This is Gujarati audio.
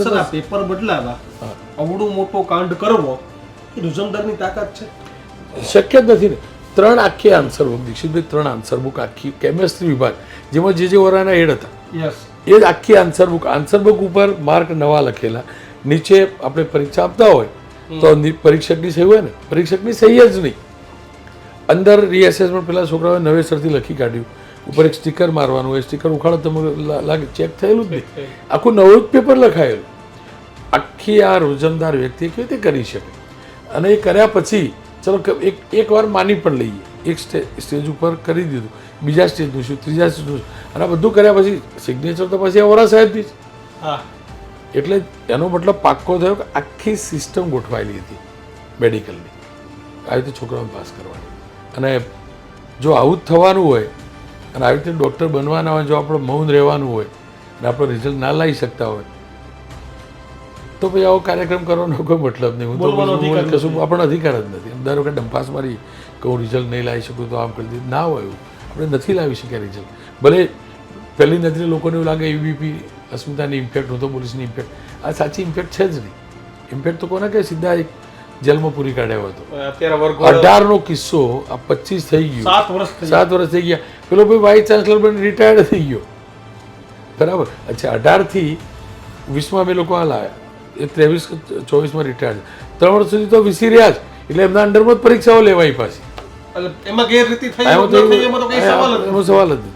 સર આ પેપર બદલાવા અવડું મોટો કાંડ કરવો એ રુજમદારની તાકાત છે? શક્ય જ નથી ને. 3 આખી આન્સર બુક, દીક્ષિતભાઈ 3 આન્સર બુક આખી કેમેસ્ટ્રી વિભાગ, જેમાં જે વરાના હેડ હતા યસ, એ જ આખી આન્સર બુક ઉપર માર્ક નવા લખેલા. નીચે આપણે પરીક્ષા આપતા હોય તો પરીક્ષકની સહી હોય ને, પરીક્ષકની સહી જ નહીં. અંદર રીએસેસમેન્ટ પેલા છોકરાઓએ નવેસરથી લખી કાઢ્યું, ઉપર એક સ્ટીકર મારવાનું હોય, સ્ટીકર ઉખાડો તમે લાગે ચેક થયેલું જ નહીં, આખું નવું જ પેપર લખાયેલું. આખી આ રોજમદાર વ્યક્તિ કેવી રીતે કરી શકે? અને એ કર્યા પછી ચલો એક વાર માની પણ લઈએ, એક સ્ટેજ ઉપર કરી દીધું, બીજા સ્ટેજનું શું, ત્રીજા સ્ટેજનું શું, અને આ બધું કર્યા પછી સિગ્નેચર તો પછી વોરા સાહેબની જ. હા, એટલે એનો મતલબ પાક્કો થયો કે આખી સિસ્ટમ ગોઠવાયેલી હતી મેડિકલની, આવી રીતે છોકરાઓને પાસ કરવાની. અને જો આવું જ થવાનું હોય અને આવી રીતે ડૉક્ટર બનવાના હોય, જો આપણે મૌન રહેવાનું હોય અને આપણો રિઝલ્ટ ના લાવી શકતા હોય તો પછી આવો કાર્યક્રમ કરવાનો કોઈ મતલબ નહીં. હું તો કશું આપણને અધિકાર જ નથી. દર વખતે ડંફાસ મારી કે હું રિઝલ્ટ નહીં લાવી શકું તો આમ કરી દીધું, ના હોય એવું. આપણે નથી લાવી શક્યા રિઝલ્ટ. ભલે પહેલી નજરે લોકોને એવું લાગે યુબીપી અસ્મિતાની ઇમ્પેક્ટ, હું તો પોલીસની ઇમ્પેક્ટ, આ સાચી ઇમ્પેક્ટ છે જ નહીં. ઇમ્પેક્ટ તો કોને કે સીધા એક જેલમાં પૂરી કાઢ્યો હતો. અત્યારે વર્ગ 18નો કિસ્સો આ 25 થઈ ગયું, 7 વર્ષ થઈ ગયા. પેલો ભાઈ વાઇસ ચાન્સલર બની રિટાયર્ડ થઈ ગયો, બરાબર. અચ્છા, 18થી 20માં અમે લોકો આ લાવ્યા, એ 23-24માં રિટાયર્ડ. 3 વર્ષ સુધી તો વીસી રહ્યા જ, એટલે એમના અંડરમાં જ પરીક્ષાઓ લેવાય પાછી. એમાં ગેરરીતિ થઈ એમાં સવાલ જ નથી.